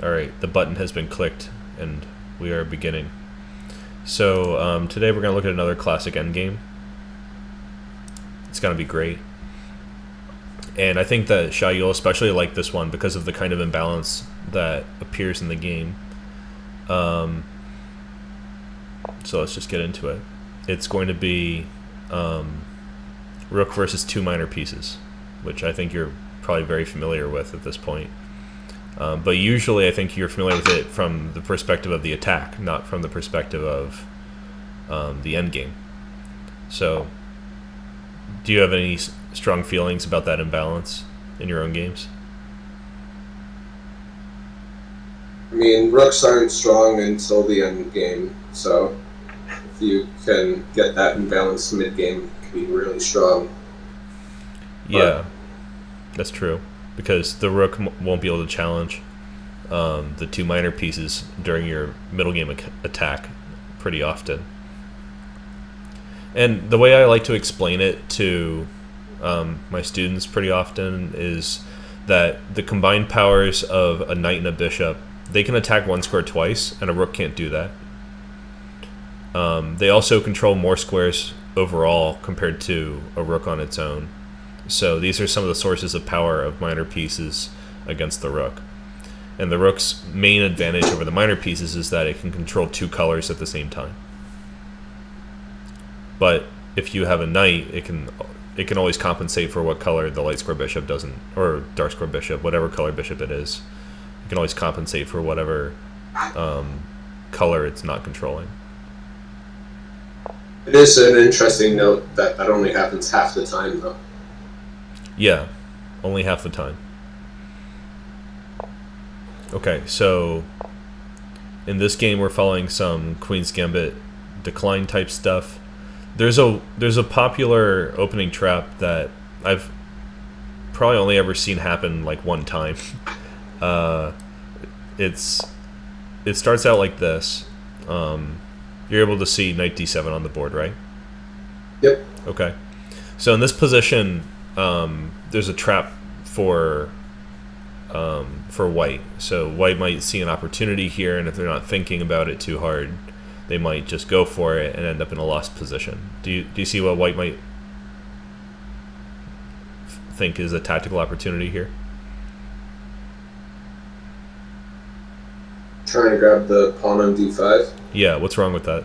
Alright, the button has been clicked, and we are beginning. So, today we're going to look at another classic endgame. It's going to be great. And I think that Shai, you'll especially like this one because of the kind of imbalance that appears in the game. So let's just get into it. It's going to be Rook versus two minor pieces, which I think you're probably very familiar with at this point. But usually I think you're familiar with it from the perspective of the attack, not from the perspective of the end game. So, do you have any strong feelings about that imbalance in your own games? I mean, rooks aren't strong until the end game, so if you can get that imbalance mid game, it can be really strong. But Yeah, that's true. Because the rook won't be able to challenge the two minor pieces during your middle game attack pretty often. And the way I like to explain it to my students pretty often is that the combined powers of a knight and a bishop, they can attack one square twice, and a rook can't do that. They also control more squares overall compared to a rook on its own. So these are some of the sources of power of minor pieces against the rook. And the rook's main advantage over the minor pieces is that it can control two colors at the same time. But if you have a knight, it can always compensate for what color the light square bishop doesn't, or dark square bishop, whatever color bishop it is. It can always compensate for whatever color it's not controlling. it is an interesting note that that only happens half the time, though. Yeah, only half the time. Okay, so in this game we're following some Queen's Gambit decline type stuff. There's a popular opening trap that I've probably only ever seen happen like one time. Uh, it starts out like this. You're able to see knight d7 on the board, right? Yep. Okay. So in this position, there's a trap for white. So white might see an opportunity here, and if they're not thinking about it too hard, they might just go for it and end up in a lost position. Do you see what white might think is a tactical opportunity here? Trying to grab the pawn on d5. Yeah, what's wrong with that?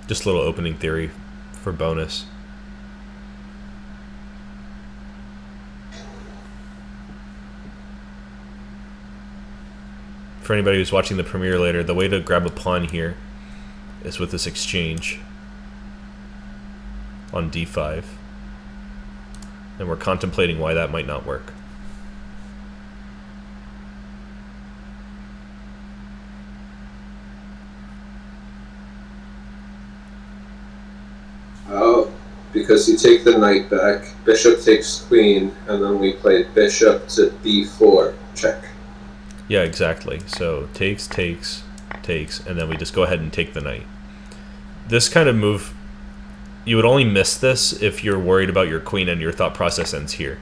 Just a little opening theory for bonus. For anybody who's watching the premiere later, the way to grab a pawn here is with this exchange on d5. And we're contemplating why that might not work. Oh, because you take the knight back, bishop takes queen, and then we play bishop to d4. Check. Yeah, exactly. So takes, takes, takes, and then we just go ahead and take the knight. This kind of move, you would only miss this if you're worried about your queen and your thought process ends here.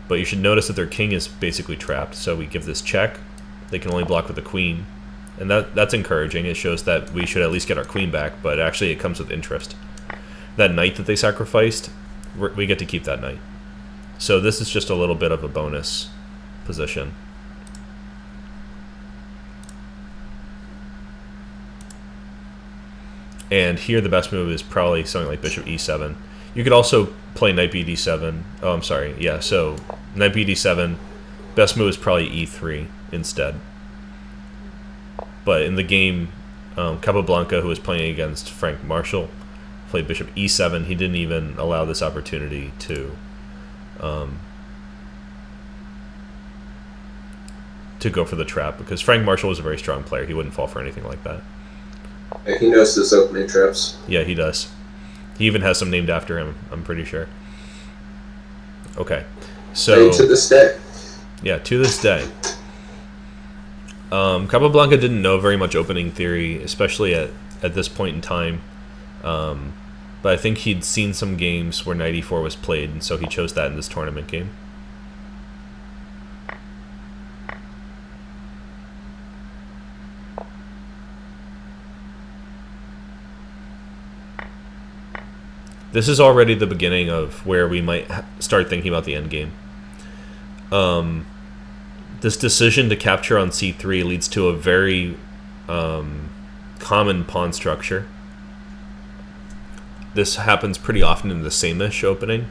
But you should notice that their king is basically trapped. So we give this check. They can only block with the queen. And that's encouraging. It shows that we should at least get our queen back, but actually it comes with interest. That knight that they sacrificed, we get to keep that knight. So this is just a little bit of a bonus position. And here the best move is probably something like bishop e7. You could also play knight bd7. Oh, I'm sorry. Yeah, so knight bd7. Best move is probably e3 instead. But in the game, Capablanca, who was playing against Frank Marshall, played bishop e7. He didn't even allow this opportunity to go for the trap, because Frank Marshall was a very strong player. He wouldn't fall for anything like that. Yeah, he knows his opening traps. Yeah, he does. He even has some named after him, I'm pretty sure. Okay. So Playing to this day. Yeah, to this day. Capablanca didn't know very much opening theory, especially at this point in time. But I think he'd seen some games where knight e4 was played, and so he chose that in this tournament game. This is already the beginning of where we might start thinking about the endgame. This decision to capture on c3 leads to a very common pawn structure. This happens pretty often in the same-ish opening.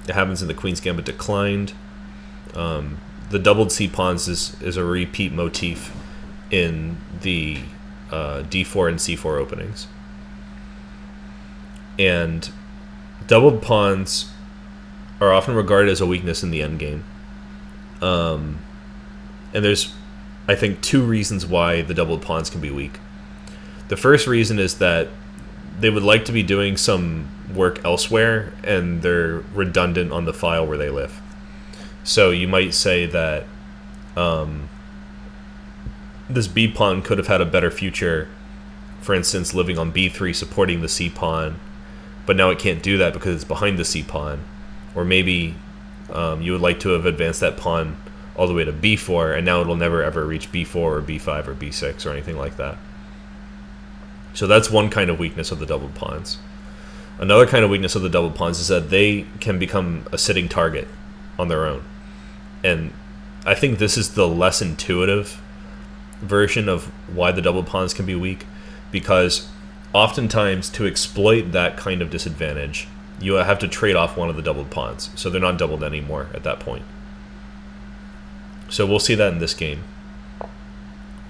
It happens in the Queen's Gambit Declined. The doubled c-pawns is a repeat motif in the d4 and c4 openings. And doubled pawns are often regarded as a weakness in the endgame. And there's, I think, two reasons why the doubled pawns can be weak. The first reason is that they would like to be doing some work elsewhere, and they're redundant on the file where they live. So you might say that this b pawn could have had a better future, for instance, living on b3, supporting the c pawn, but now it can't do that because it's behind the c pawn. Or maybe you would like to have advanced that pawn all the way to b4, and now it'll never ever reach b4 or b5 or b6 or anything like that. So that's one kind of weakness of the doubled pawns. Another kind of weakness of the doubled pawns is that they can become a sitting target on their own. And I think this is the less intuitive version of why the doubled pawns can be weak, because oftentimes to exploit that kind of disadvantage, you have to trade off one of the doubled pawns, so they're not doubled anymore at that point. So we'll see that in this game.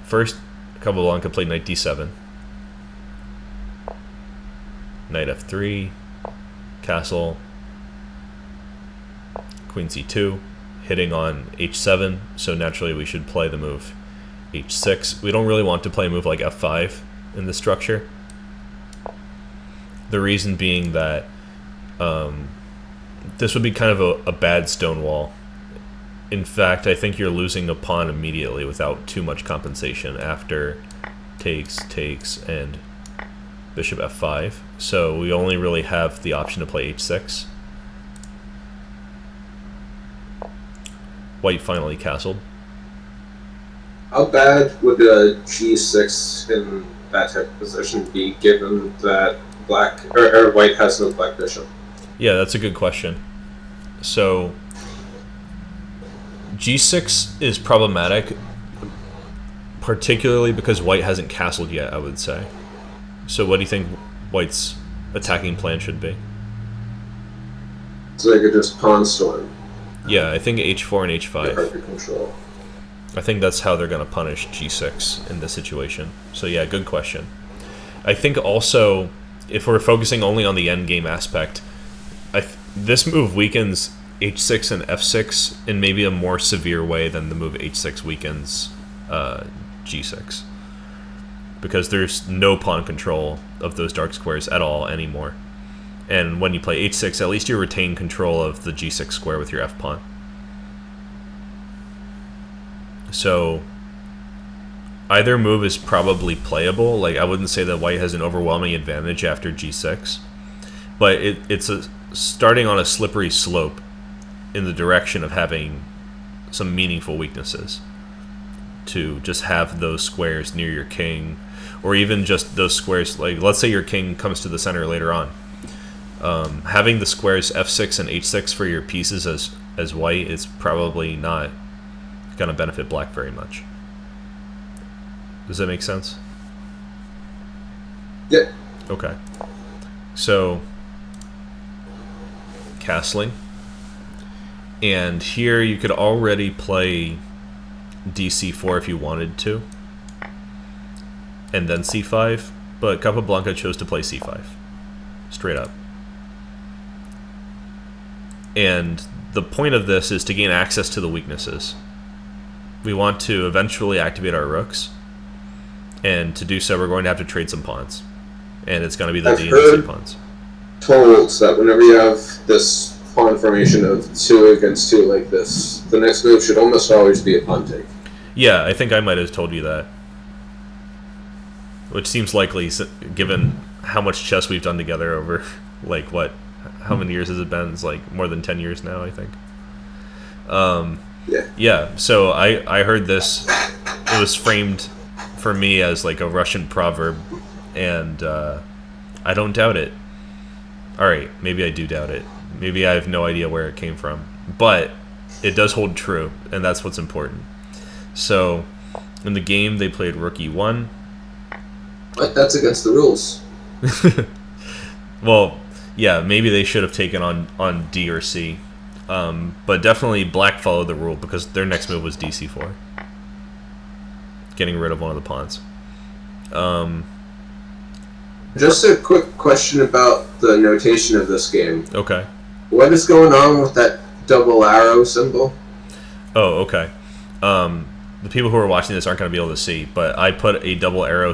First, Capablanca played knight d7, knight f3, castle, queen c2, hitting on h7, so naturally we should play the move h6. We don't really want to play a move like f5 in this structure. The reason being that this would be kind of a bad stone wall. In fact, I think you're losing a pawn immediately without too much compensation after takes, and bishop f5. So we only really have the option to play h6. White finally castled. How bad would a g6 in that type of position be, given that black or white has no black bishop? Yeah, that's a good question. So g6 is problematic, particularly because white hasn't castled yet, I would say. So what do you think white's attacking plan should be? So they could just pawn storm. Yeah, I think h4 and h5. Hard to control. I think that's how they're going to punish g6 in this situation. So yeah, good question. I think also, if we're focusing only on the endgame aspect, this move weakens h6 and f6 in maybe a more severe way than the move h6 weakens g6. Because there's no pawn control of those dark squares at all anymore. And when you play h6, at least you retain control of the g6 square with your f-pawn. So either move is probably playable. Like, I wouldn't say that white has an overwhelming advantage after g6, but it's starting on a slippery slope in the direction of having some meaningful weaknesses. To just have those squares near your king, or even just those squares, like let's say your king comes to the center later on. Having the squares f6 and h6 for your pieces as white is probably not going to benefit black very much. Does that make sense? Yeah. Okay. So, castling. And here you could already play dc4 if you wanted to, and then c5, but Capablanca chose to play c5. Straight up. And the point of this is to gain access to the weaknesses. We want to eventually activate our rooks, and to do so we're going to have to trade some pawns. And it's going to be the D and C pawns. Told that whenever you have this pawn formation of 2 against 2 like this, the next move should almost always be a pawn take. Yeah, I think I might have told you that. Which seems likely, given how much chess we've done together over, like, what? How many years has it been? It's like more than 10 years now, I think. Yeah, so I heard this. It was framed for me as like a Russian proverb, and I don't doubt it. Alright, maybe I do doubt it. Maybe I have no idea where it came from. But it does hold true, and that's what's important. So, in the game, they played Rook e1. But that's against the rules. Well, yeah, maybe they should have taken on D or C. But definitely black followed the rule because their next move was dc4. Getting rid of one of the pawns. Just a quick question about the notation of this game. Okay. What is going on with that double arrow symbol? Oh, okay. The people who are watching this aren't going to be able to see, but I put a double arrow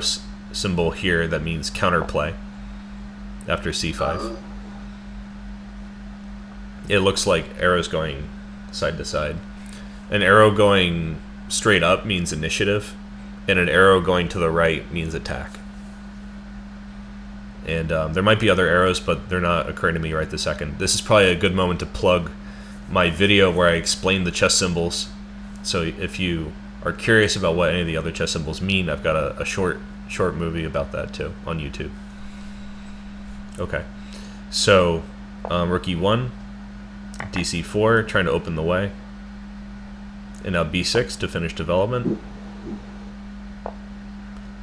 symbol here that means counterplay after c5. It looks like arrows going side to side. An arrow going straight up means initiative, and an arrow going to the right means attack. And there might be other arrows, but they're not occurring to me right this second. This is probably a good moment to plug my video where I explain the chess symbols. So if you are curious about what any of the other chess symbols mean, I've got a short movie about that too on YouTube. Okay, so Rook e1, dc4, trying to open the way, and now b6 to finish development.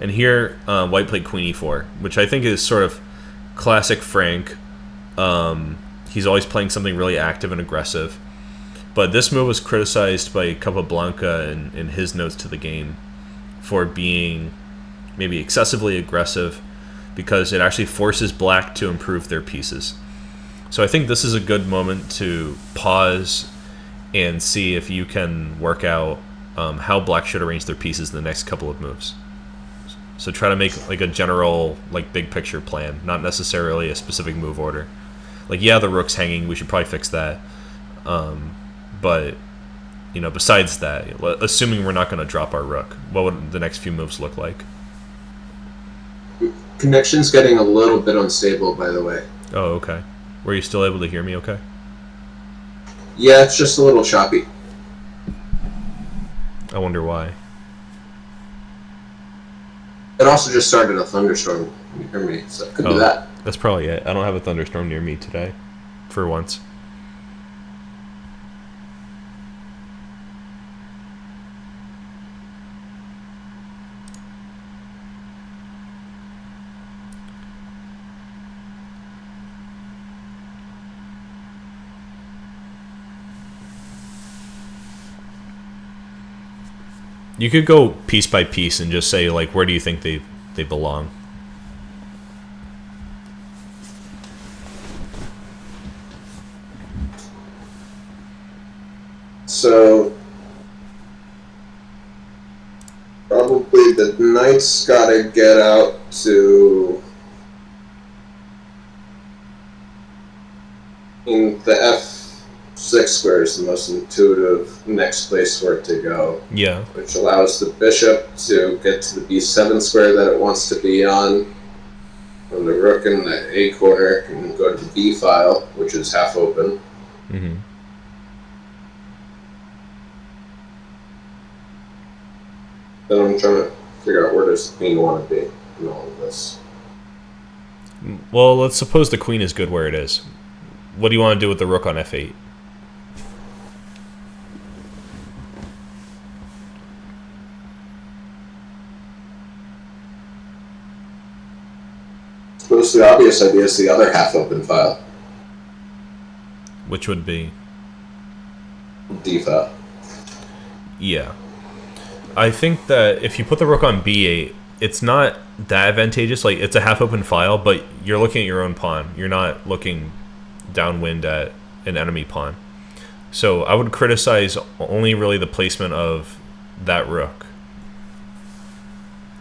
And here, white played queen e4, which I think is sort of classic Frank. He's always playing something really active and aggressive. But this move was criticized by Capablanca in his notes to the game for being maybe excessively aggressive because it actually forces black to improve their pieces. So I think this is a good moment to pause and see if you can work out how black should arrange their pieces in the next couple of moves. So try to make like a general, like, big picture plan, not necessarily a specific move order. Like, yeah, the rook's hanging, we should probably fix that. But, you know, besides that, assuming we're not going to drop our rook, what would the next few moves look like? Connection's getting a little bit unstable, by the way. Oh, okay. Were you still able to hear me okay? Yeah, it's just a little choppy. I wonder why. It also just started a thunderstorm. Can you hear me? So it could be that. That's probably it. I don't have a thunderstorm near me today, for once. You could go piece by piece and just say, like, where do you think they belong? So probably the knight's gotta get out to the F6 square is the most intuitive next place for it to go. Yeah. Which allows the bishop to get to the B7 square that it wants to be on. And the rook in the A corner can go to the B file, which is half open. Mm-hmm. Then I'm trying to figure out where does the queen want to be in all of this. Well, let's suppose the queen is good where it is. What do you want to do with the rook on F8? I suppose the obvious idea is the other half open file. Which would be? D file. Yeah. I think that if you put the rook on B8, it's not that advantageous. Like, it's a half-open file, but you're looking at your own pawn. You're not looking downwind at an enemy pawn. So I would criticize only really the placement of that rook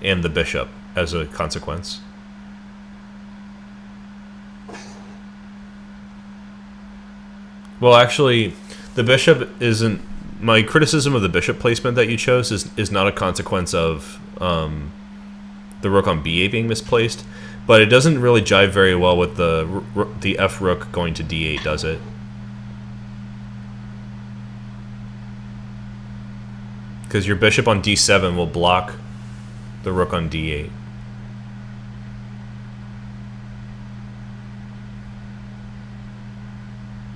and the bishop as a consequence. Well, actually, the bishop isn't. My criticism of the bishop placement that you chose is not a consequence of the rook on b8 being misplaced, but it doesn't really jive very well with the f rook going to d8, does it? Because your bishop on d7 will block the rook on d8.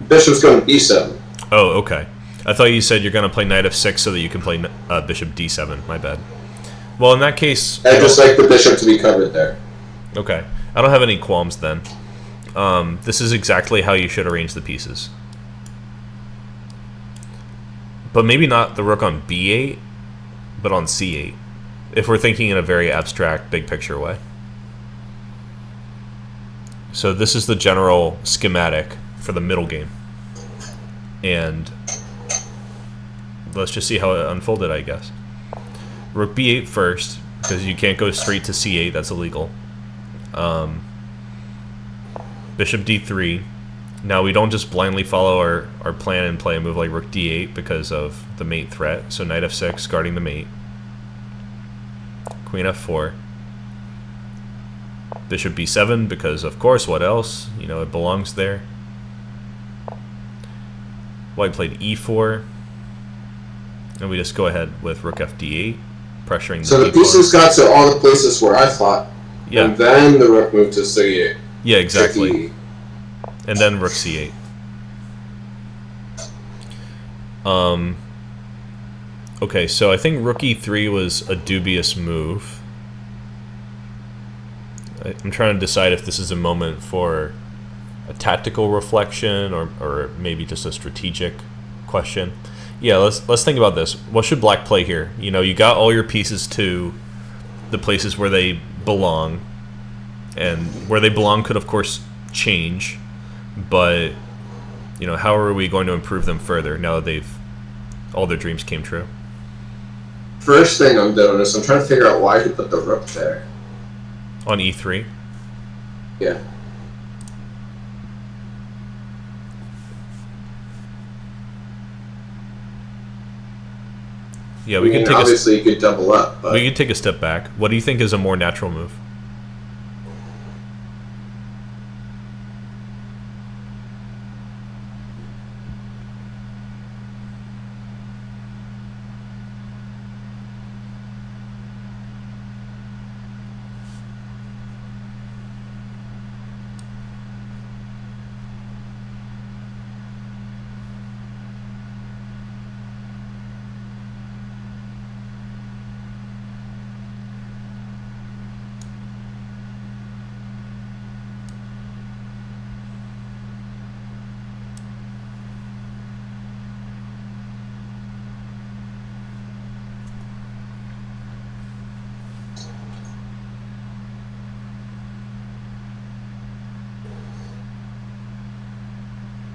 Bishop's going to b7. Oh, okay. I thought you said you're going to play knight f6 so that you can play bishop d7. My bad. Well, in that case... I'd just like the bishop to be covered there. Okay. I don't have any qualms then. This is exactly how you should arrange the pieces. But maybe not the rook on b8, but on c8. If we're thinking in a very abstract, big picture way. So this is the general schematic for the middle game. And let's just see how it unfolded, I guess. Rook b8 first, because you can't go straight to c8, that's illegal. Bishop d3. Now we don't just blindly follow our plan and play a move like rook d8 because of the mate threat. So knight f6, guarding the mate. Queen f4. Bishop b7, because of course, what else? You know, it belongs there. White played e4. And we just go ahead with rook fd8, pressuring the So the pieces got to all the places where I thought. Yeah. And then the rook moved to c8. Yeah, exactly. And then rook c8. Okay, so I think rook e3 was a dubious move. I'm trying to decide if this is a moment for a tactical reflection or maybe just a strategic question. Yeah, let's think about this. What should black play here? You know, you got all your pieces to the places where they belong, and where they belong could of course change, but you know, how are we going to improve them further now that all their dreams came true? First thing I'm doing is I'm trying to figure out why he put the rook there. On e3? Yeah. Yeah, we I mean, could take obviously you could double up, but we could take a step back. What do you think is a more natural move?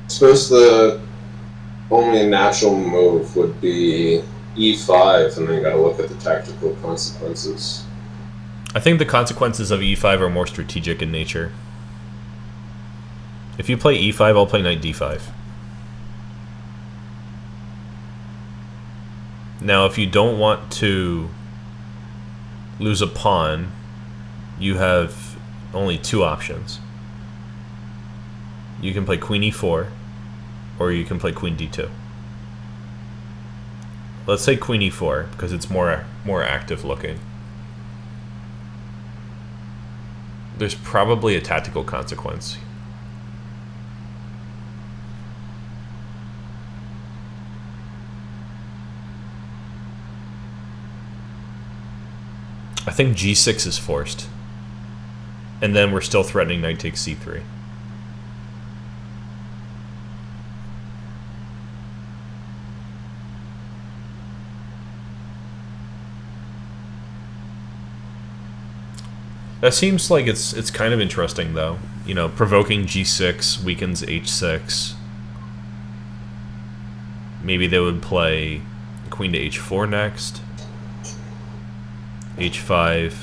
I suppose the only natural move would be e5, and then you gotta look at the tactical consequences. I think the consequences of e5 are more strategic in nature. If you play e5, I'll play knight d5. Now, if you don't want to lose a pawn, you have only two options. You can play queen e4, or you can play queen d2. Let's say queen e4, because it's more active looking. There's probably a tactical consequence. I think g6 is forced. And then we're still threatening knight takes c3. That seems like it's kind of interesting, though. You know, provoking g6 weakens h6. Maybe they would play queen to h4 next. h5.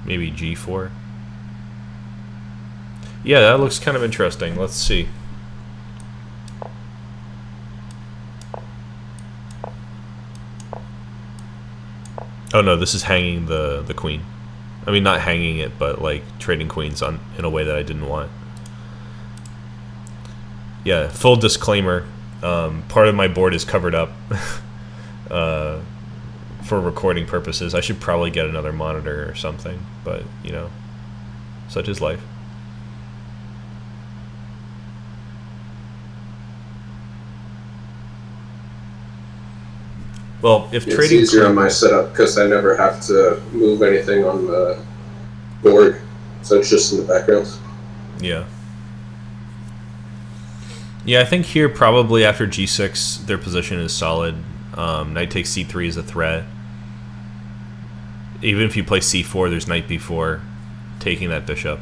maybe g4. Yeah, that looks kind of interesting. Let's see. Oh no, this is hanging the queen. I mean, not hanging it, but like trading queens on in a way that I didn't want. Yeah, full disclaimer. Part of my board is covered up for recording purposes. I should probably get another monitor or something, but you know, such is life. Well, if trading it's easier on my setup because I never have to move anything on the board, so it's just in the background. Yeah. Yeah, I think here probably after g6 their position is solid. Knight takes c3 is a threat. Even if you play c4, there's knight b4 taking that bishop,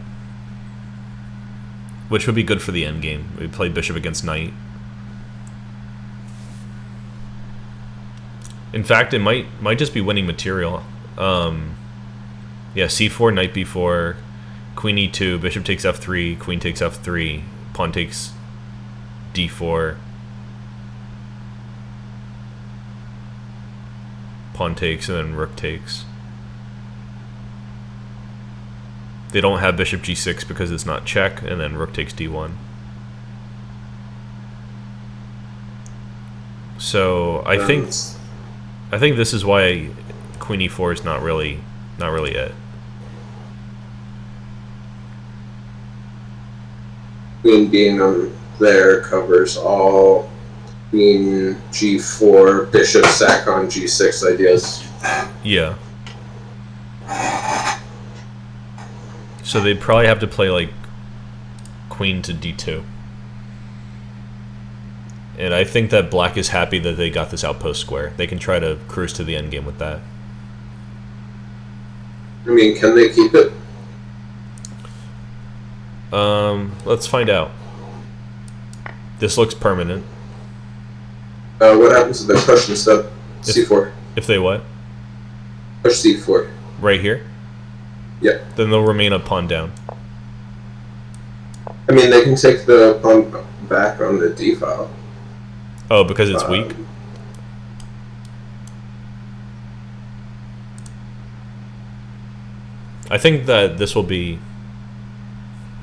which would be good for the endgame. We play bishop against knight. In fact, it might just be winning material. Yeah, c4, knight b4, queen e2, bishop takes f3, queen takes f3, pawn takes d4, pawn takes, and then rook takes. They don't have bishop g6 because it's not check, and then rook takes d1. So I think this is why queen e4 is not really it. Queen being on there covers all queen g4, bishop sack on g6 ideas. Yeah. So they'd probably have to play like queen to d2. And I think that black is happy that they got this outpost square. They can try to cruise to the endgame with that. I mean, can they keep it? Let's find out. This looks permanent. What happens if they push instead? C4. If they what? Push c4. Right here? Yeah. Then they'll remain a pawn down. I mean, they can take the pawn back on the d file. Oh, because it's weak? I think that this will be...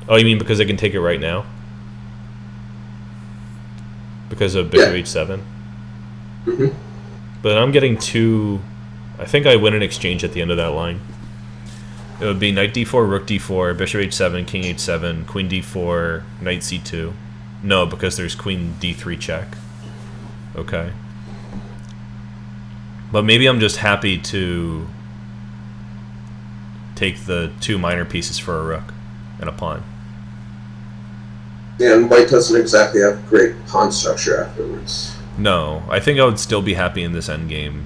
Oh, you mean because they can take it right now? Because of bishop h7? Mm-hmm. But I'm getting two... I think I win an exchange at the end of that line. It would be knight d4, rook d4, bishop h7, king h7, queen d4, knight c2. No, because there's queen d3 check. Okay. But maybe I'm just happy to take the two minor pieces for a rook and a pawn. Yeah, and white doesn't exactly have great pawn structure afterwards. No, I think I would still be happy in this endgame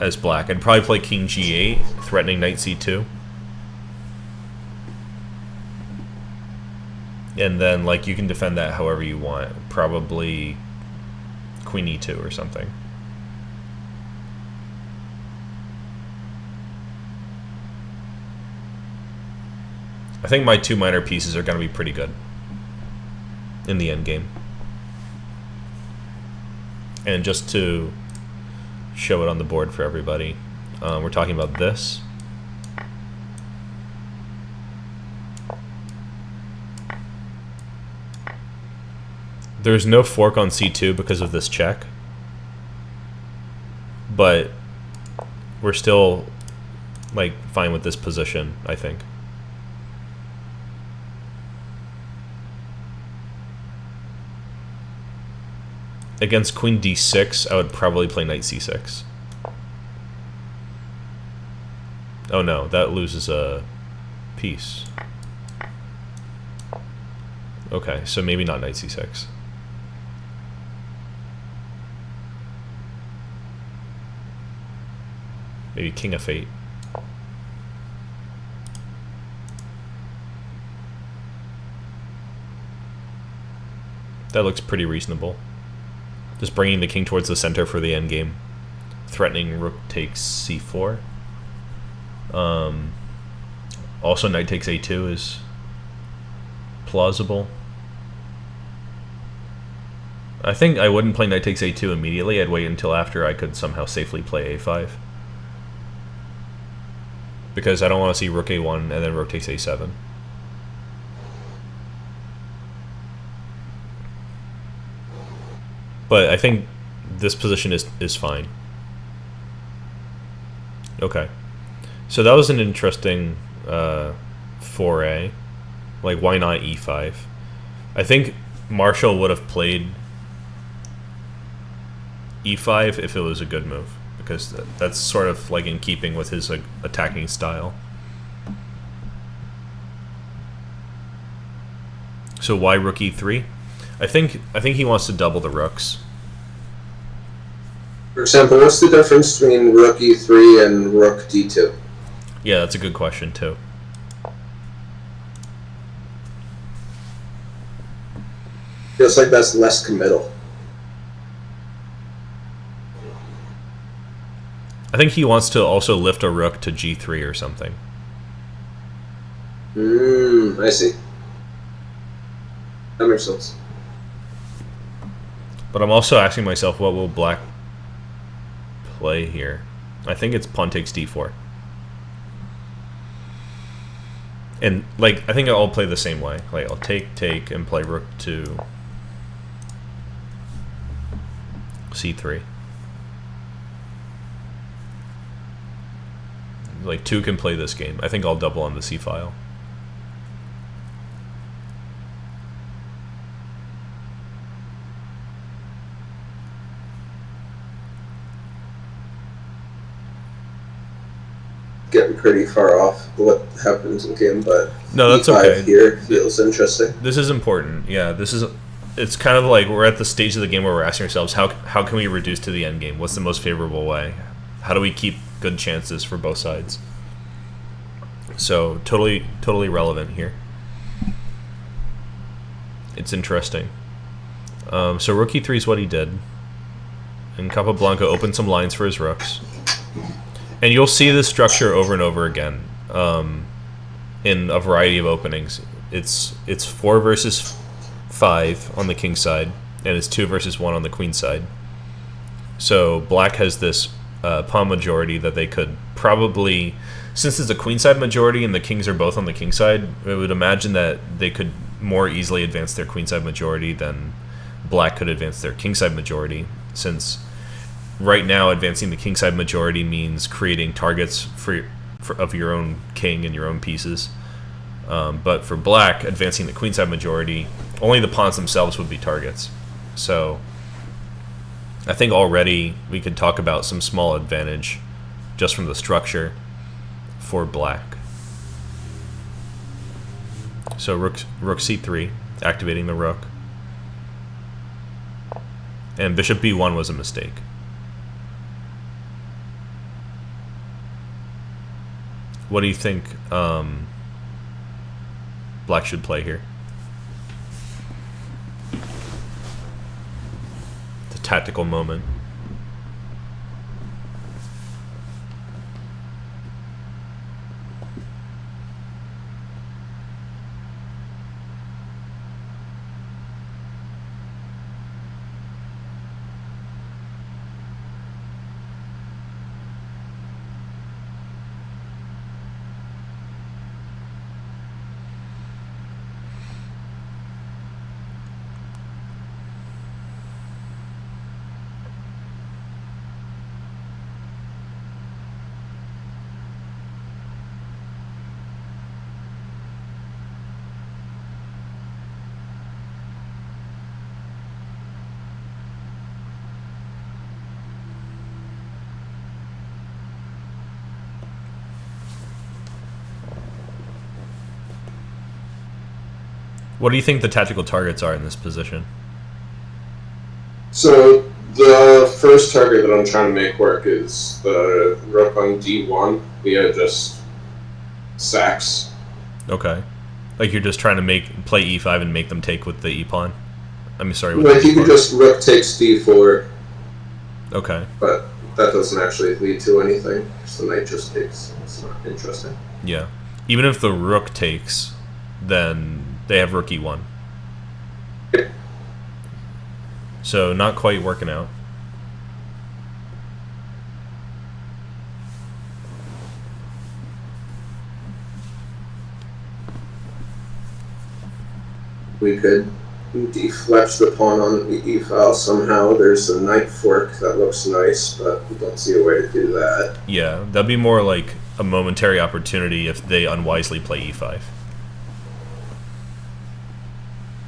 as black. I'd probably play king g8, threatening knight c2. And then, like, you can defend that however you want. Probably queen e2 or something. I think my two minor pieces are going to be pretty good in the endgame. And just to show it on the board for everybody, we're talking about this. There's no fork on c2 because of this check, but we're still like fine with this position, I think. Against queen d6, I would probably play knight c6. Oh no, that loses a piece. Okay, so maybe not knight c6. Maybe king f8. That looks pretty reasonable. Just bringing the king towards the center for the endgame. Threatening rook takes c4. Also, knight takes a2 is plausible. I think I wouldn't play knight takes a2 immediately. I'd wait until after I could somehow safely play a5. Because I don't want to see rook a1 and then rook takes a7. But I think this position is fine. Okay. So that was an interesting foray. Like, why not e5? I think Marshall would have played e5 if it was a good move, because that's sort of like in keeping with his attacking style. So why rook e3? I think he wants to double the rooks. For example, what's the difference between rook e3 and rook d2? Yeah, that's a good question too. Feels like that's less committal. I think he wants to also lift a rook to g3 or something. I see. That makes sense. But I'm also asking myself, what will black play here? I think it's pawn takes d4. And, like, I think I'll play the same way. Like, I'll take, and play rook to c3. Like, two can play this game. I think I'll double on the c file. Getting pretty far off what happens in game, but no, that's E5 okay. Here feels interesting. This is important. Yeah, it's kind of like we're at the stage of the game where we're asking ourselves, how can we reduce to the end game? What's the most favorable way? How do we keep good chances for both sides? So totally relevant here. It's interesting. So rook e3 is what he did, and Capablanca opened some lines for his rooks. And you'll see this structure over and over again in a variety of openings. It's 4 versus 5 on the king side, and it's 2 versus 1 on the queen side. So black has this pawn majority that they could probably, since it's a queen side majority and the kings are both on the king side, I would imagine that they could more easily advance their queen side majority than black could advance their king side majority, since right now advancing the king side majority means creating targets of your own king and your own pieces. But for black, advancing the queen side majority, only the pawns themselves would be targets. So I think already we could talk about some small advantage just from the structure for black. So rook c3, activating the rook. And bishop b1 was a mistake. What do you think black should play here? It's a tactical moment. What do you think the tactical targets are in this position? So the first target that I'm trying to make work is the rook on d1 via just sacks. Okay. Like you're just trying to play e5 and make them take with the e pawn? I mean, sorry. Like you could just rook takes d4. Okay. But that doesn't actually lead to anything. So the knight just takes. It's not interesting. Yeah. Even if the rook takes, then they have rook e1. So not quite working out. We could deflect the pawn on the e-file somehow. There's a knight fork that looks nice, but we don't see a way to do that. Yeah, that'd be more like a momentary opportunity if they unwisely play e5.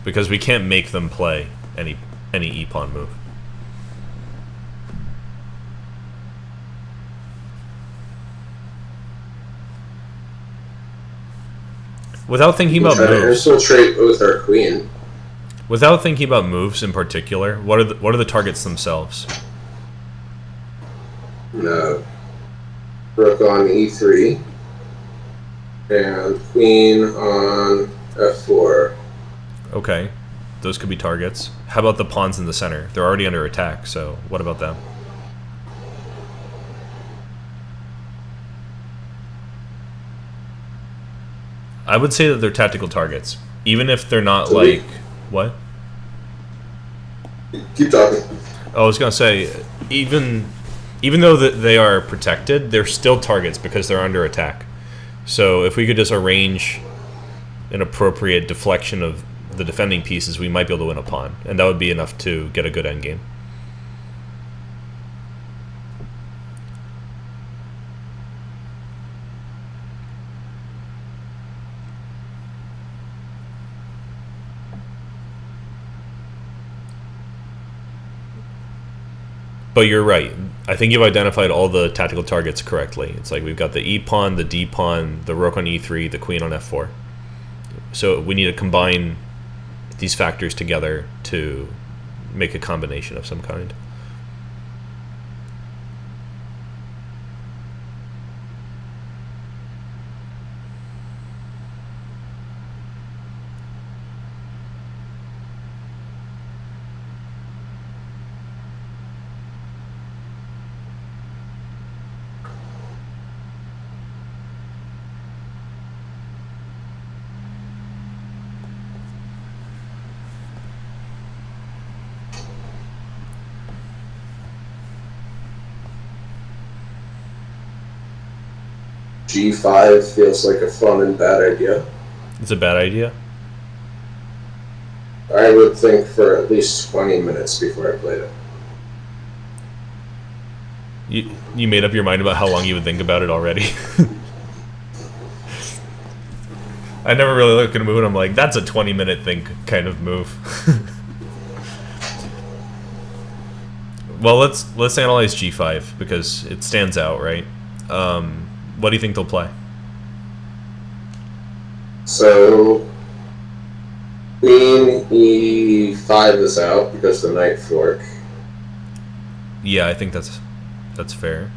Because we can't make them play any e-pawn move. Without thinking about moves, infiltrate with our queen. Without thinking about moves in particular, what are the targets themselves? No. Rook on e3 and queen on f4. Okay, those could be targets. How about the pawns in the center? They're already under attack, so what about them? I would say that they're tactical targets, even if they're not so like... What? Keep talking. I was gonna say, even though that they are protected, they're still targets because they're under attack. So if we could just arrange an appropriate deflection of the defending pieces, we might be able to win a pawn, and that would be enough to get a good endgame. But you're right. I think you've identified all the tactical targets correctly. It's like we've got the e-pawn, the d-pawn, the rook on e3, the queen on f4. So we need to combine these factors together to make a combination of some kind. G5 feels like a fun and bad idea. It's a bad idea? I would think for at least 20 minutes before I played it. You made up your mind about how long you would think about it already? I never really look at a move and I'm like, that's a 20-minute think kind of move. Well, let's analyze G5 because it stands out, right? What do you think they'll play? So, queen e5 is out because the knight fork. Yeah, I think that's fair.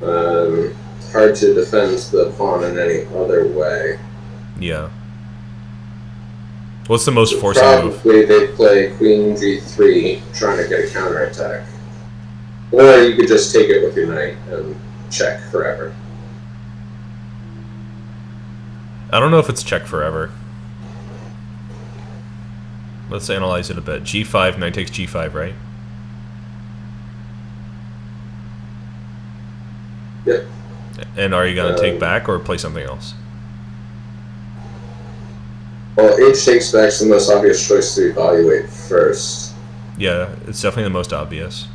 Hard to defend the pawn in any other way. Yeah. What's the most forcing move? Probably they play queen g3, trying to get a counterattack. Or you could just take it with your knight and check forever. I don't know if it's check forever. Let's analyze it a bit. G5, knight takes G5, right? Yep. And are you going to take back or play something else? Well, h takes back's the most obvious choice to evaluate first. Yeah, it's definitely the most obvious.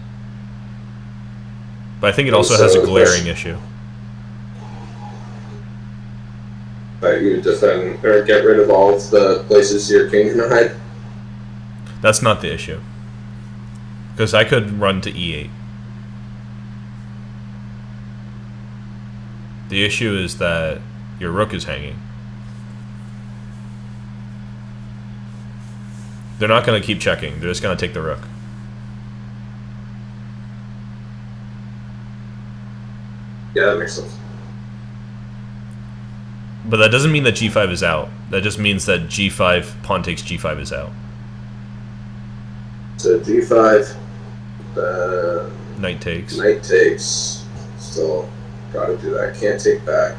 But I think it also has a glaring issue. That you defend or get rid of all of the places your king can hide? That's not the issue. Because I could run to e8. The issue is that your rook is hanging. They're not going to keep checking. They're just going to take the rook. Yeah, that makes sense. But that doesn't mean that g5 is out. That just means that g5, pawn takes g5 is out. So g5, Knight takes. Knight takes. Still gotta do that. Can't take back.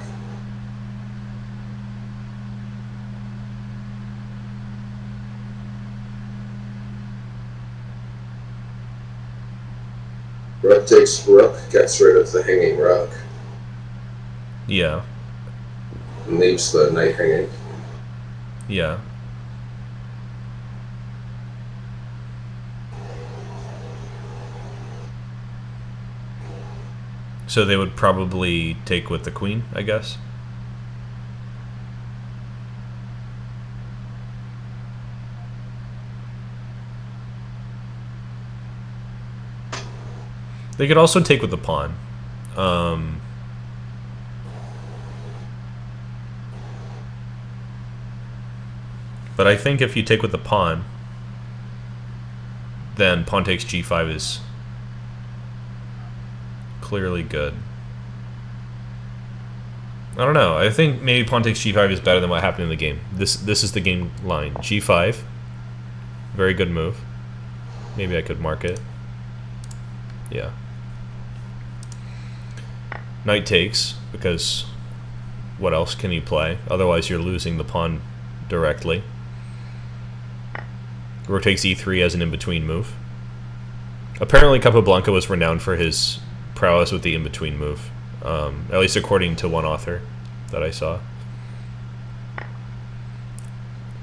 Rook takes rook, gets rid of the hanging rook. Yeah. And leaves the knight hanging. Yeah. So they would probably take with the queen, I guess. They could also take with the pawn. But I think if you take with the pawn, then pawn takes g5 is clearly good. I don't know. I think maybe pawn takes g5 is better than what happened in the game. This is the game line. g5. Very good move. Maybe I could mark it. Yeah. Knight takes, because what else can you play? Otherwise you're losing the pawn directly. Rook takes e3 as an in-between move. Apparently Capablanca was renowned for his prowess with the in-between move. At least according to one author that I saw.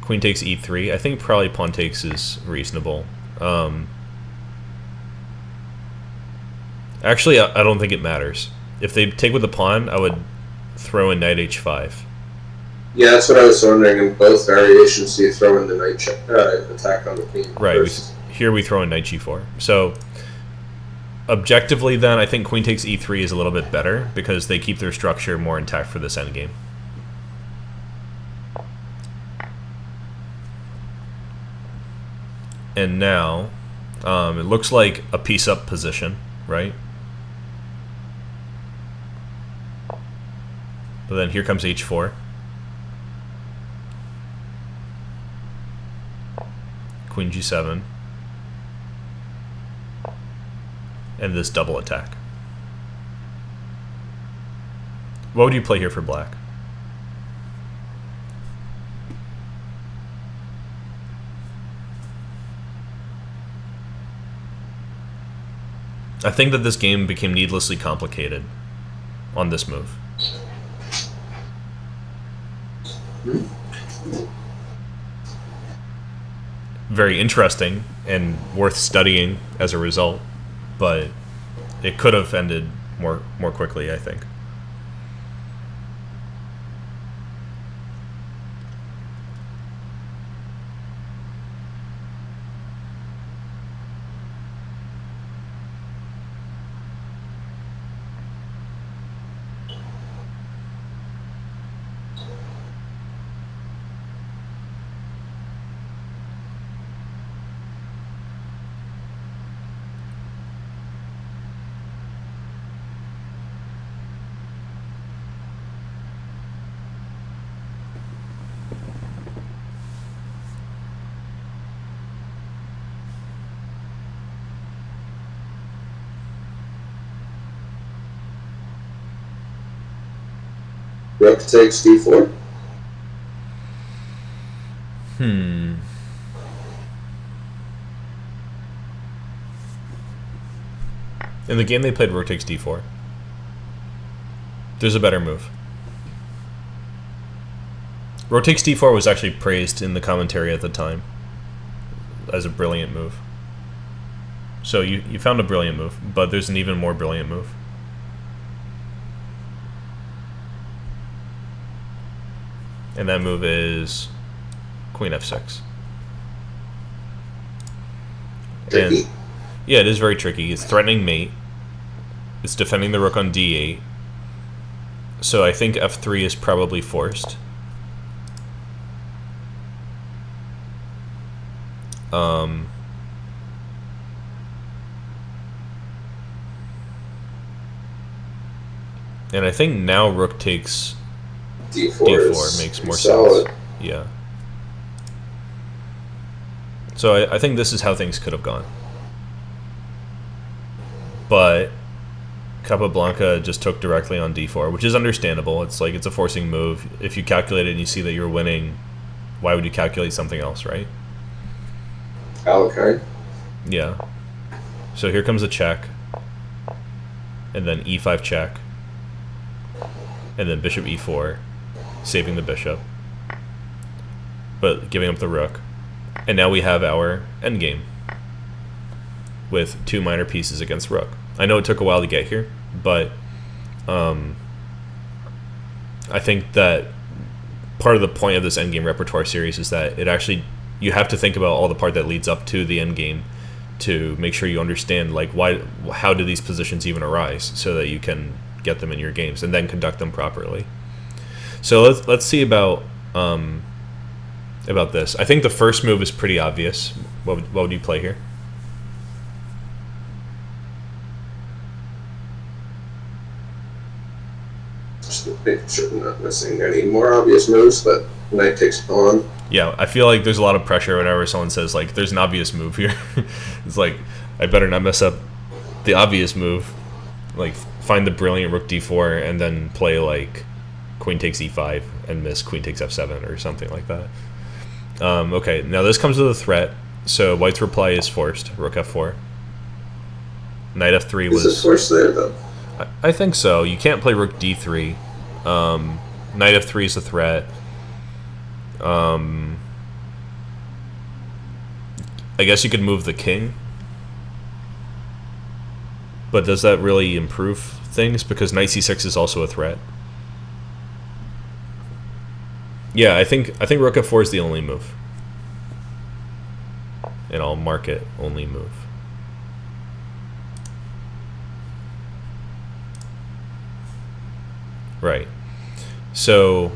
Queen takes e3. I think probably pawn takes is reasonable. Actually, I don't think it matters. If they take with the pawn, I would throw in knight h5. Yeah, that's what I was wondering. In both variations, do you throw in the knight attack on the queen? Right. Here we throw in knight g4. So, objectively then, I think queen takes e3 is a little bit better because they keep their structure more intact for this endgame. And now, it looks like a piece-up position, right? But then here comes h4. Queen g7. And this double attack. What would you play here for black? I think that this game became needlessly complicated on this move. Very interesting and worth studying as a result, but it could have ended more quickly, I think. Rook takes d4. In the game they played rook takes d4. There's a better move. Rook takes d4 was actually praised in the commentary at the time as a brilliant move. So you found a brilliant move, but there's an even more brilliant move. And that move is queen f6. Tricky. And yeah, it is very tricky. It's threatening mate. It's defending the rook on d8. So I think f3 is probably forced. And I think now rook takes d4 makes more sense. Yeah. So I think this is how things could have gone. but Capablanca just took directly on d4, which is understandable. It's like it's a forcing move. If you calculate it and you see that you're winning, why would you calculate something else, right? Okay. Yeah. So here comes a check, and then e5 check, and then bishop e4, saving the bishop, but giving up the rook. And now we have our endgame with 2 minor pieces against rook. I know it took a while to get here, but I think that part of the point of this Endgame Repertoire series is that it actually, you have to think about all the part that leads up to the endgame to make sure you understand, like, how do these positions even arise, so that you can get them in your games and then conduct them properly. So let's see about this. I think the first move is pretty obvious. What would you play here? Just make sure I'm not missing any more obvious moves, but knight takes pawn. Yeah, I feel like there's a lot of pressure whenever someone says, like, there's an obvious move here. It's like, I better not mess up the obvious move. Like, find the brilliant rook d4 and then play, like, queen takes e5 and miss queen takes f7 or something like that. Okay, now this comes with a threat. So white's reply is forced, rook f4. Knight f3 was... Is it forced there, though? I think so. You can't play rook d3. Knight f3 is a threat. I guess you could move the king. But does that really improve things? Because knight c6 is also a threat. Yeah, I think rook f4 is the only move. And I'll mark it only move. Right. So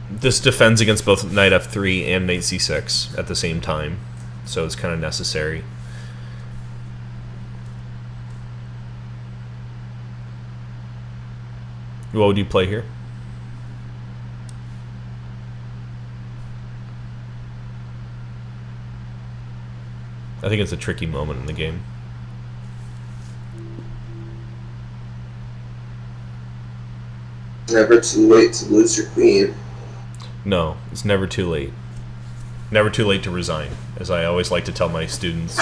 this defends against both knight f3 and knight c6 at the same time. So it's kind of necessary. What would you play here? I think it's a tricky moment in the game. Never too late to lose your queen. No, it's never too late. Never too late to resign, as I always like to tell my students.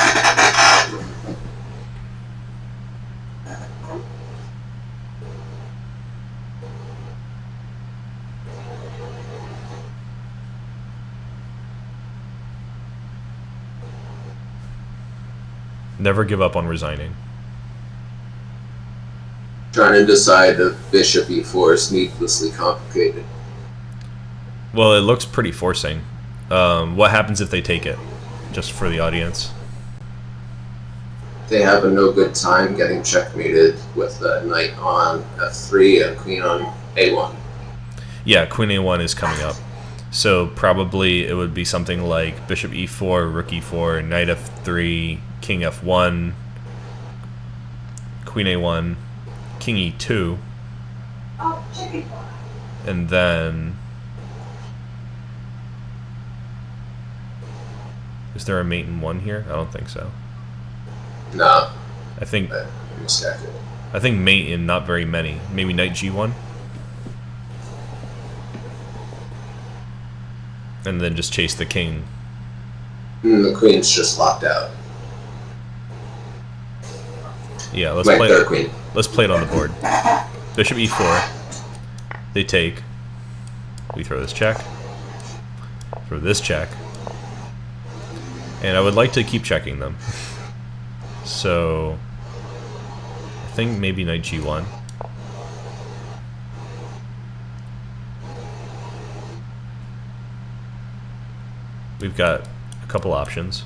Never give up on resigning. Trying to decide if bishop e4 is needlessly complicated. Well, it looks pretty forcing. What happens if they take it? Just for the audience. They have a no good time getting checkmated with the knight on f3 and queen on a1. Yeah, queen a1 is coming up. So probably it would be something like bishop e4, rook e4, knight f3, king f1, queen a1, king e2, and then... Is there a mate in 1 here? I don't think so. No. I think mate in not very many. Maybe knight g1? And then just chase the king. The queen's just locked out. Yeah, let's queen. Let's play it on the board. Bishop e4. They take. We throw this check. Throw this check. And I would like to keep checking them. So I think maybe knight g1. We've got a couple options.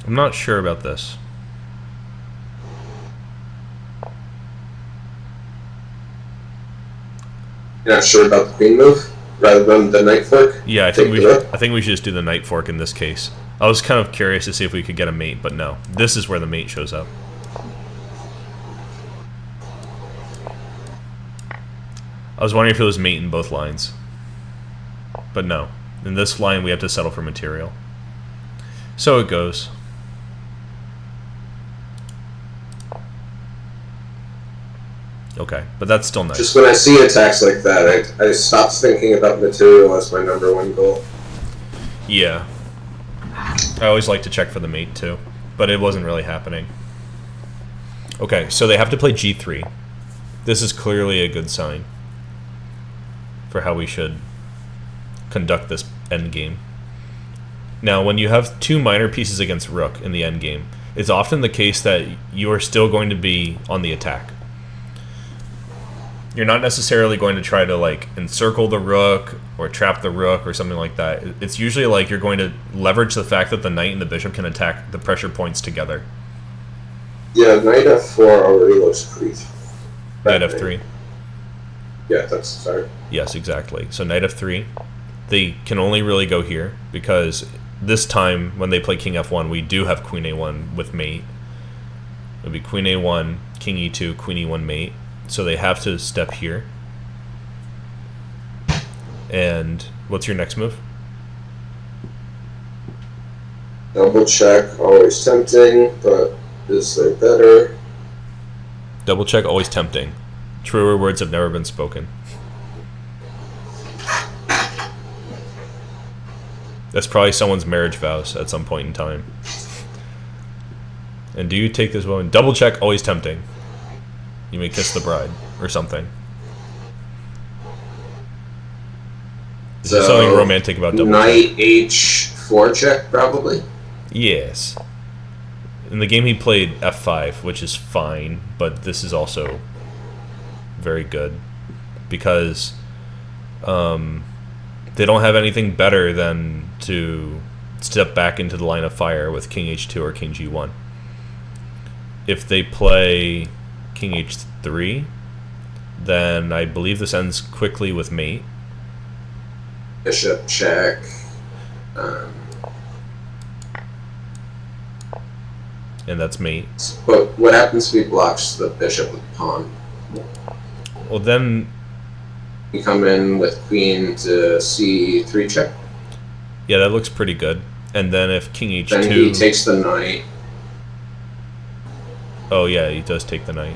I'm not sure about this. You're not sure about the queen move rather than the knight fork? Yeah, I think we should just do the knight fork in this case. I was kind of curious to see if we could get a mate, but no. This is where the mate shows up. I was wondering if it was mate in both lines. But no. In this line, we have to settle for material. So it goes. Okay, but that's still nice. Just when I see attacks like that, I stop thinking about material as my number one goal. Yeah. I always like to check for the mate, too. But it wasn't really happening. Okay, so they have to play g3. This is clearly a good sign for how we should conduct this endgame. Now, when you have two minor pieces against rook in the endgame, it's often the case that you are still going to be on the attack. You're not necessarily going to try to like encircle the rook or trap the rook or something like that. It's usually like you're going to leverage the fact that the knight and the bishop can attack the pressure points together. Yeah, knight f4 already looks pretty. Knight f3. Yeah, that's sorry. Yes, exactly. So knight f3. They can only really go here because this time when they play king f1, we do have queen a1 with mate. It would be queen a1, king e2, queen e1 mate. So they have to step here. And what's your next move? Double check, always tempting, but is there better? Double check, always tempting. Truer words have never been spoken. That's probably someone's marriage vows at some point in time. And do you take this woman? Double check, always tempting. You may kiss the bride, or something. Is there something romantic about double knight check? h4 check, probably? Yes. In the game he played f5, which is fine, but this is also very good. Because they don't have anything better than to step back into the line of fire with king h2 or king g1. If they play king h3, then I believe this ends quickly with mate. Bishop check. And that's mate. But what happens if he blocks the bishop with pawn? Well, then You come in with queen to c3 check. yeah, that looks pretty good. And then if king h2... Then he takes the knight. Oh yeah, he does take the knight.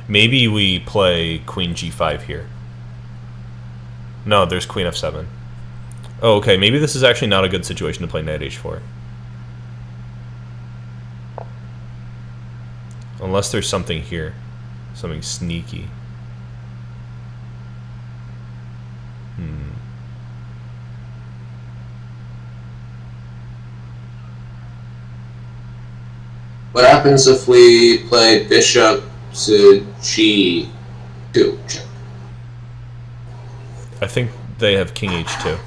Maybe we play queen g5 here. No, there's queen f7. Oh, okay, maybe this is actually not a good situation to play knight h4. Unless there's something here. Something sneaky. What happens if we play bishop to g2 check? I think they have king h2.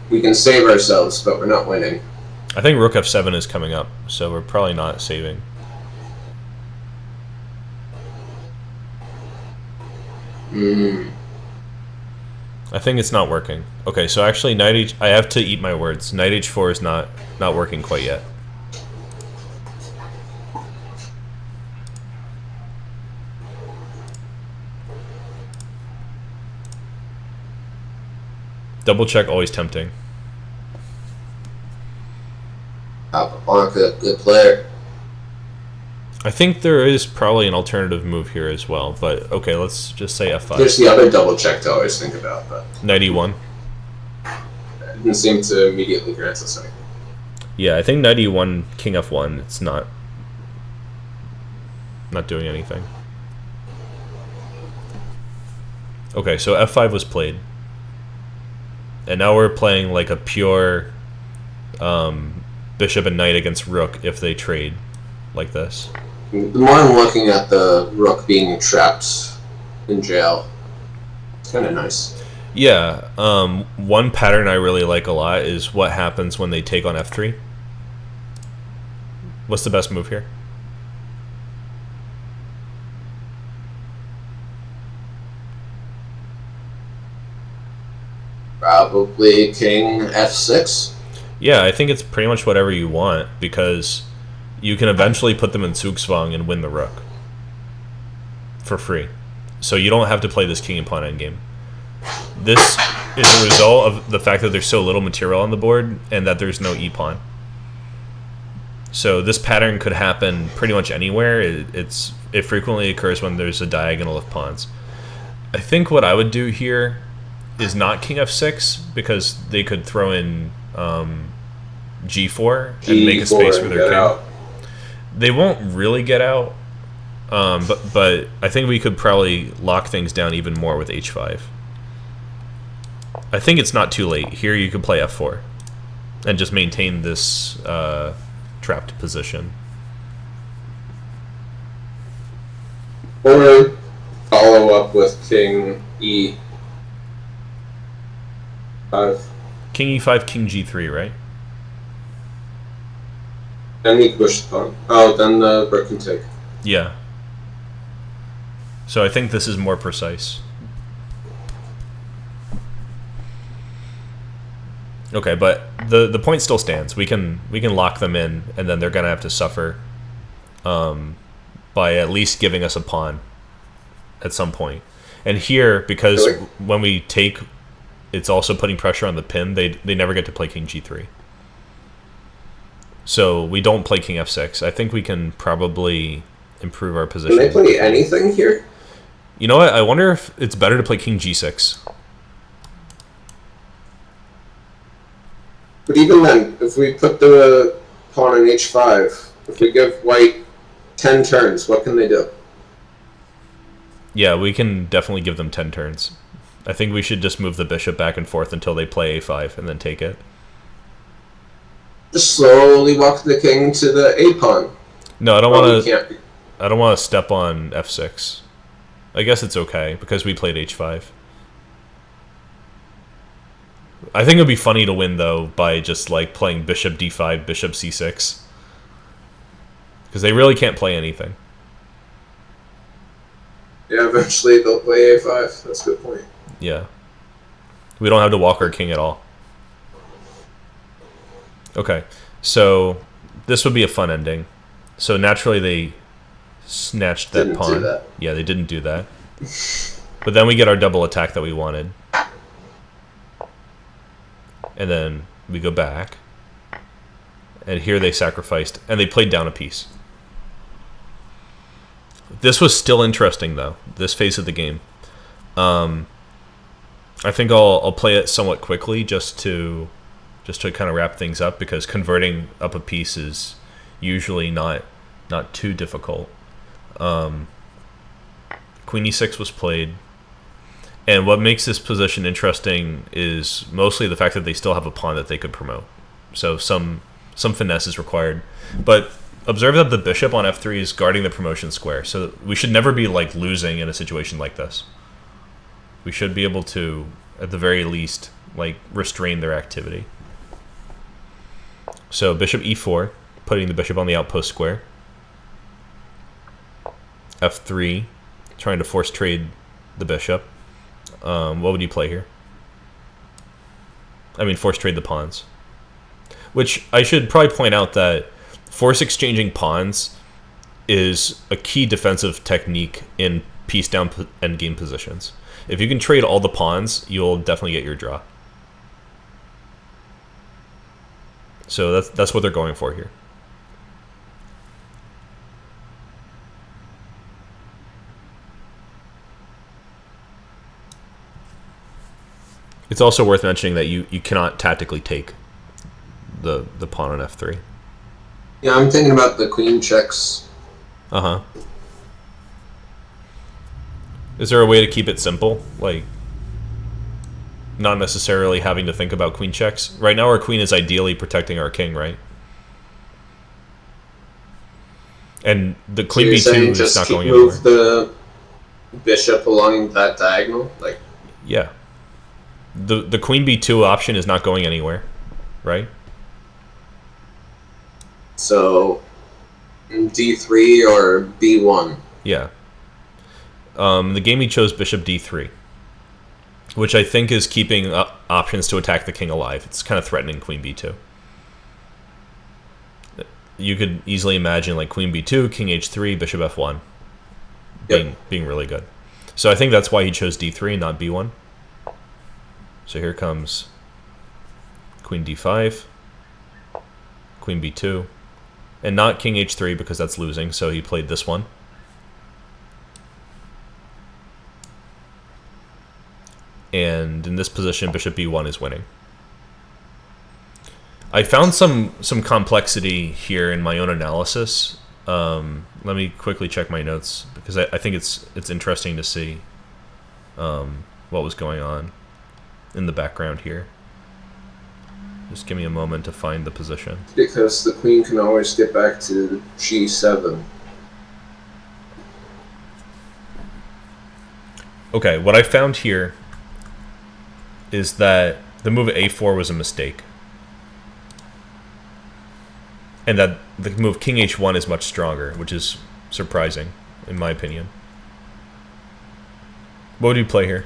We can save ourselves, but we're not winning. I think rook f7 is coming up, so we're probably not saving. I think it's not working. Okay, so actually knight h... I have to eat my words. Knight h4 is not working quite yet. Double check, always tempting. Capablanca, good player. I think there is probably an alternative move here as well, but okay, let's just say f5. There's the other double check to always think about, but Knight e1. it didn't seem to immediately grant us anything. Yeah, I think knight e1, king f1, it's not doing anything. Okay, so f5 was played. And now we're playing like a pure bishop and knight against rook if they trade like this. The more I'm looking at the rook being trapped in jail, it's kind of nice. Yeah, one pattern I really like a lot is what happens when they take on f3. What's the best move here? Probably king f6. Yeah, I think it's pretty much whatever you want, because you can eventually put them in Zugzwang and win the rook for free. So you don't have to play this king and pawn endgame. This is a result of the fact that there's so little material on the board and that there's no e-pawn. So this pattern could happen pretty much anywhere. It frequently occurs when there's a diagonal of pawns. I think what I would do here is not king f6, because they could throw in g4 and make a space for their king. Out. They won't really get out, but I think we could probably lock things down even more with h5. I think it's not too late. Here you could play f4 and just maintain this trapped position. Or follow up with king e5. King e5, king g3, right? And he push the pawn. Oh, then the rook can take. Yeah. So I think this is more precise. Okay, but the point still stands. We can lock them in, and then they're gonna have to suffer by at least giving us a pawn at some point. And here, because Really? when we take, it's also putting pressure on the pin. They never get to play king g3. So we don't play king f6. I think we can probably improve our position. Can they play anything here? You know what? I wonder if it's better to play king g6. But even then, if we put the pawn in h5, if we give white 10 turns, what can they do? Yeah, we can definitely give them 10 turns. I think we should just move the bishop back and forth until they play a5 and then take it. Just slowly walk the king to the a pawn. No, I don't want to. to. I don't want to step on f6. I guess it's okay because we played h5. I think it'd be funny to win though by just like playing bishop d5, bishop c6, because they really can't play anything. Yeah, eventually they'll play a5. That's a good point. Yeah, we don't have to walk our king at all. Okay, so this would be a fun ending. So naturally they snatched that pawn. Do that. Yeah, they didn't do that. But then we get our double attack that we wanted. And then we go back. And here they sacrificed. And they played down a piece. This was still interesting, though. This phase of the game. I think I'll play it somewhat quickly just to kind of wrap things up, because converting up a piece is usually not too difficult. Queen e6 was played. And what makes this position interesting is mostly the fact that they still have a pawn that they could promote. So some finesse is required. But observe that the bishop on f3 is guarding the promotion square. So we should never be like losing in a situation like this. We should be able to, at the very least, like restrain their activity. So bishop e4, putting the bishop on the outpost square. f3, trying to force trade the bishop. What would you play here? I mean, force trade the pawns. Which I should probably point out that force exchanging pawns is a key defensive technique in piece down endgame positions. If you can trade all the pawns, you'll definitely get your draw. So that's what they're going for here. It's also worth mentioning that you cannot tactically take the pawn on f3. Yeah, I'm thinking about the queen checks. Uh-huh. Is there a way to keep it simple? Like, not necessarily having to think about queen checks? Right now our queen is ideally protecting our king, right? And the queen b2 is not going anywhere. Move the bishop along that diagonal? Like, yeah. The queen b2 option is not going anywhere, right? So, d3 or b1? Yeah. The game he chose bishop d3. which I think is keeping options to attack the king alive. It's kind of threatening queen b2. You could easily imagine like queen b2, king h3, bishop f1 being really good. So I think that's why he chose d3 and not b1. So here comes queen d5, queen b2, and not king h3 because that's losing, so he played this one. And in this position, bishop b1 is winning. I found some complexity here in my own analysis. Let me quickly check my notes because I think it's interesting to see what was going on in the background here. Just give me a moment to find the position. Because the queen can always get back to g7. Okay, what I found here is that the move a4 was a mistake. And that the move king h1 is much stronger, which is surprising, in my opinion. What would you play here?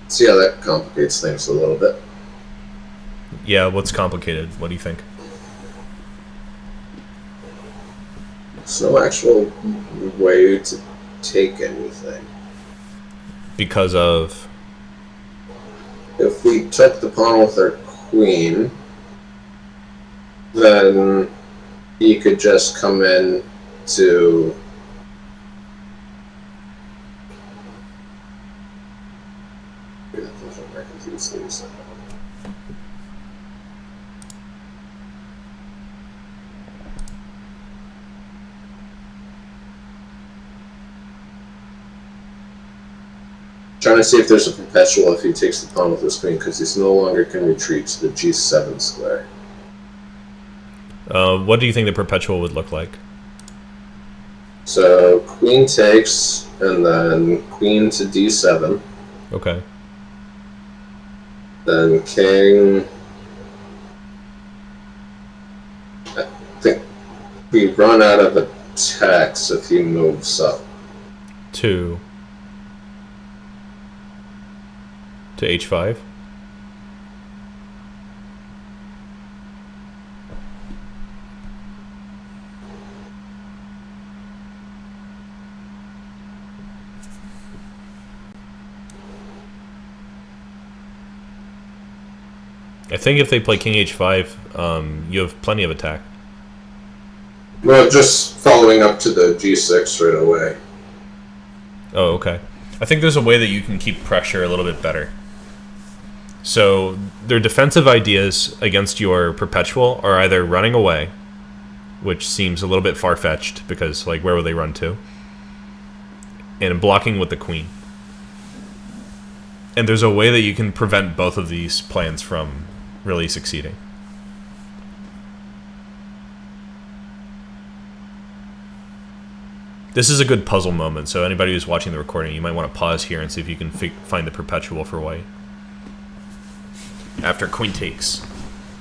See how that complicates things a little bit. Yeah, what's complicated? What do you think? There's no actual way to take anything. Because of... If we took the pawn with our queen, then he could just come in to... Trying to see if there's a perpetual if he takes the pawn with his queen, because he's no longer can retreat to the g7 square. What do you think the perpetual would look like? So queen takes, and then queen to d7. Okay. Then king... I think we run out of attacks if he moves up. To h5? I think if they play king h5, you have plenty of attack. Well, just following up to the g6 right away. Oh, okay. I think there's a way that you can keep pressure a little bit better. So their defensive ideas against your perpetual are either running away, which seems a little bit far-fetched because, like, where would they run to? And blocking with the queen. And there's a way that you can prevent both of these plans from really succeeding. This is a good puzzle moment, so anybody who's watching the recording, you might want to pause here and see if you can find the perpetual for white. After queen takes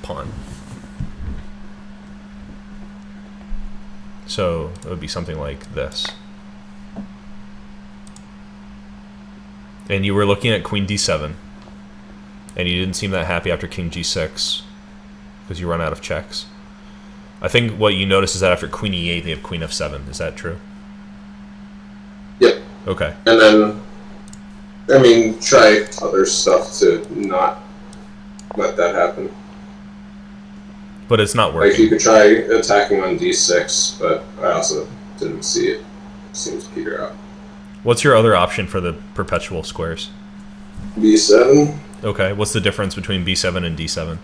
pawn. So it would be something like this. And you were looking at queen d7, and you didn't seem that happy after king g6 because you run out of checks. I think what you notice is that after queen e8 they have queen f7. Is that true? Yep. Okay. And then, I mean, try other stuff to not let that happen. But it's not working. Like, you could try attacking on d6, but I also didn't see it. It seems to peter out. What's your other option for the perpetual squares? b7. Okay, what's the difference between b7 and d7?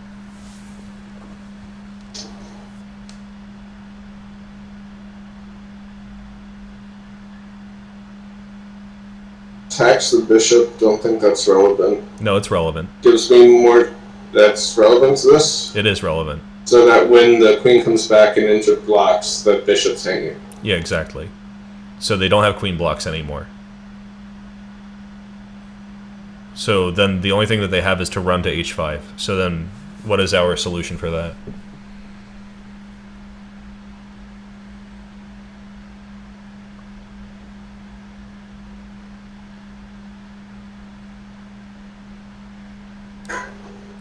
Tax the bishop. Don't think that's relevant. No, it's relevant. Gives me more. That's relevant to this. It is relevant. So that when the queen comes back and injured blocks, the bishop's hanging. Yeah, exactly. So they don't have queen blocks anymore. So then the only thing that they have is to run to h5. So then what is our solution for that?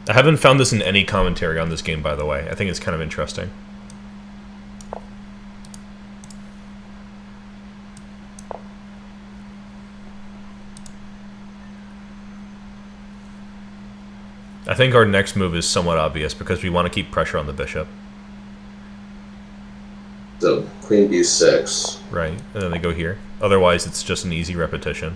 I haven't found this in any commentary on this game, by the way. I think it's kind of interesting. I think our next move is somewhat obvious because we want to keep pressure on the bishop. So queen b6. Right, and then they go here. Otherwise, it's just an easy repetition.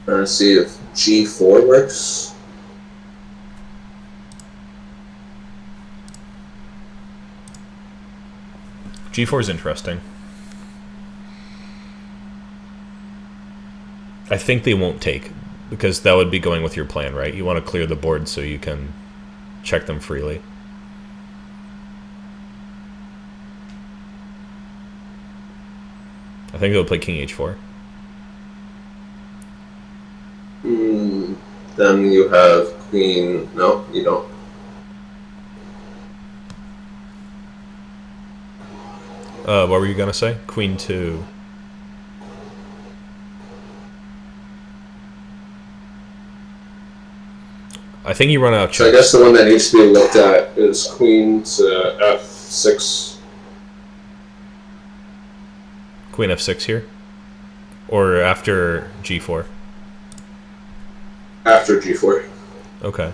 Trying to see if g4 works. g4 is interesting. I think they won't take, because that would be going with your plan, right? You want to clear the board so you can check them freely. I think they'll play king h4. Then you have queen. No, you don't. What were you gonna say? Queen to. I think you run out of checks. So I guess the one that needs to be looked at is queen to f6. Queen f6 here? Or after g4? After g4. Okay.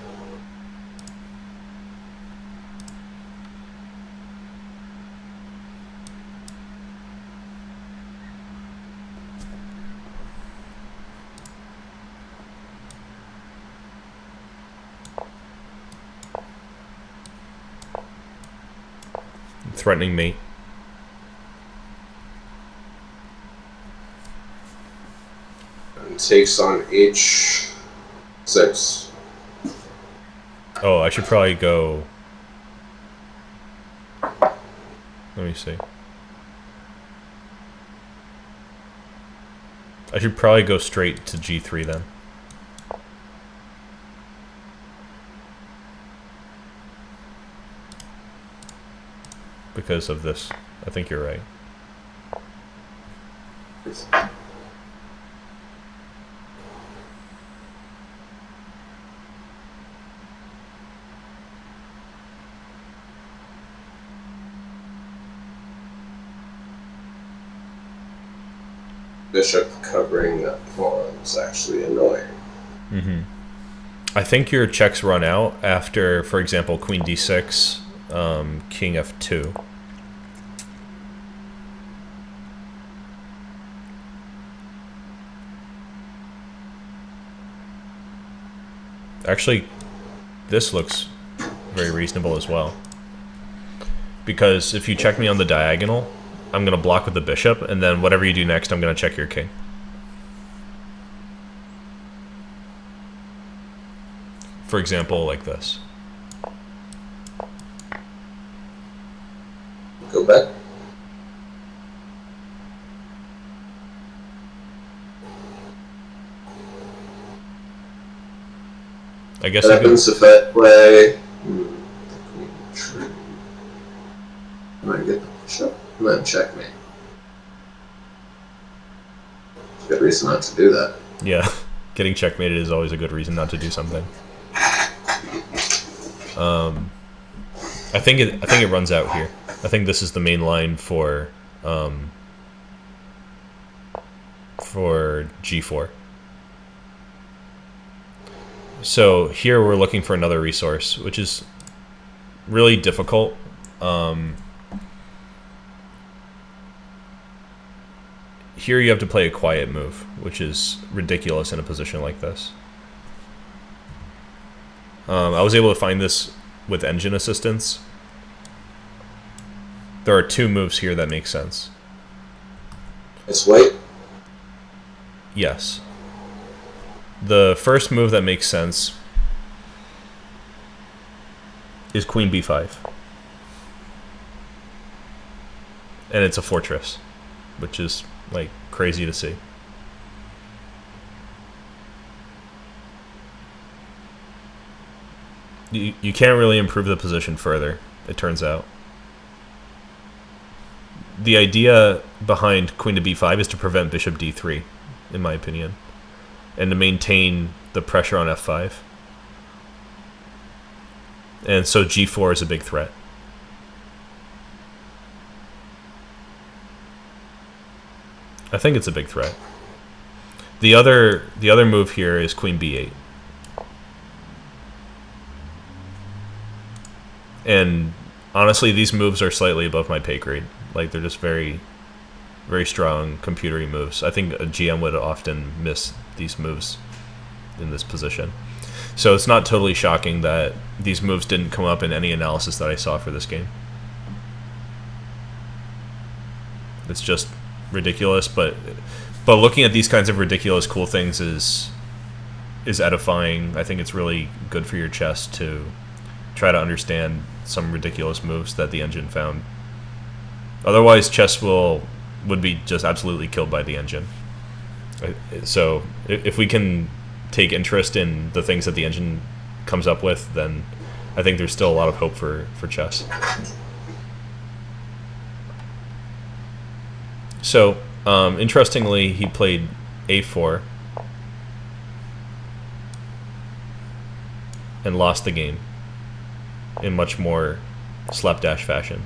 Threatening mate. And takes on h6. Oh, I should probably go... Let me see. I should probably go straight to g3 then. Because of this. I think you're right. Bishop covering that pawn is actually annoying. Mm-hmm. I think your checks run out after, for example, queen d6, king f2. Actually, this looks very reasonable as well. Because if you check me on the diagonal, I'm going to block with the bishop, and then whatever you do next, I'm going to check your king. For example, like this. Go back. I guess What happens if I play... I might get the bishop and then checkmate. It's a good reason not to do that. Yeah, getting checkmated is always a good reason not to do something. I think it runs out here. I think this is the main line for g4. So here we're looking for another resource, which is really difficult. here you have to play a quiet move, which is ridiculous in a position like this. I was able to find this with engine assistance. There are 2 moves here that make sense. It's white? Yes. The first move that makes sense is Queen b5. And it's a fortress, which is, like, crazy to see. You can't really improve the position further, it turns out. The idea behind Queen to b5 is to prevent Bishop d3, in my opinion, and to maintain the pressure on f5. And so g4 is a big threat. I think it's a big threat. The other move here is Queen b8. And honestly, these moves are slightly above my pay grade. Like, they're just very, very strong computery moves. I think a GM would often miss these moves in this position. So it's not totally shocking that these moves didn't come up in any analysis that I saw for this game. It's just ridiculous, but looking at these kinds of ridiculous cool things is edifying. I think it's really good for your chess to try to understand some ridiculous moves that the engine found. Otherwise, chess would be just absolutely killed by the engine. So if we can take interest in the things that the engine comes up with, then I think there's still a lot of hope for chess. So interestingly, he played a4 and lost the game in much more slapdash fashion.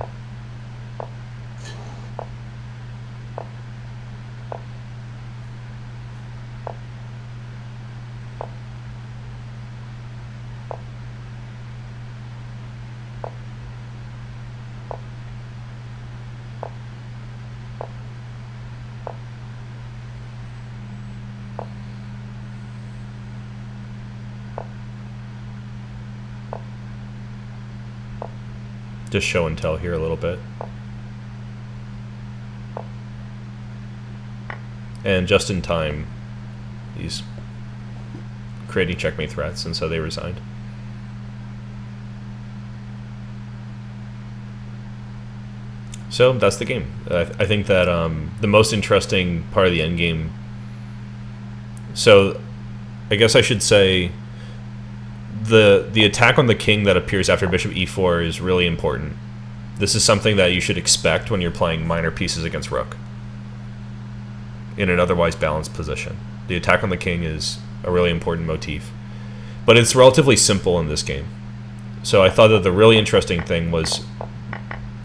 Just show and tell here a little bit. And just in time, he's creating checkmate threats, and so they resigned. So that's the game. I think that the most interesting part of the endgame... So I guess I should say the attack on the king that appears after bishop e4 is really important. This is something that you should expect when you're playing minor pieces against rook in an otherwise balanced position. The attack on the king is a really important motif, but it's relatively simple in this game. So I thought that the really interesting thing was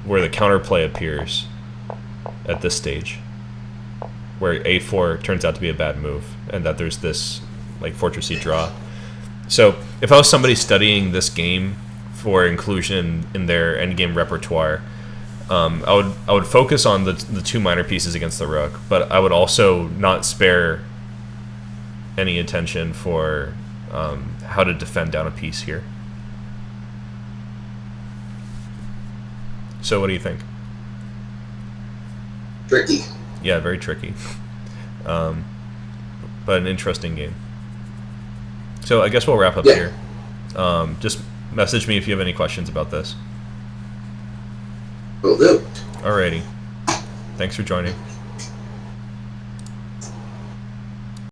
where the counterplay appears at this stage, where a4 turns out to be a bad move, and that there's this like fortressy draw. So if I was somebody studying this game for inclusion in their endgame repertoire, I would focus on the 2 minor pieces against the rook, but I would also not spare any attention for how to defend down a piece here. So what do you think? Tricky. Yeah, very tricky. But an interesting game. So I guess we'll wrap up here. Just message me if you have any questions about this. Will do. Alrighty. Thanks for joining.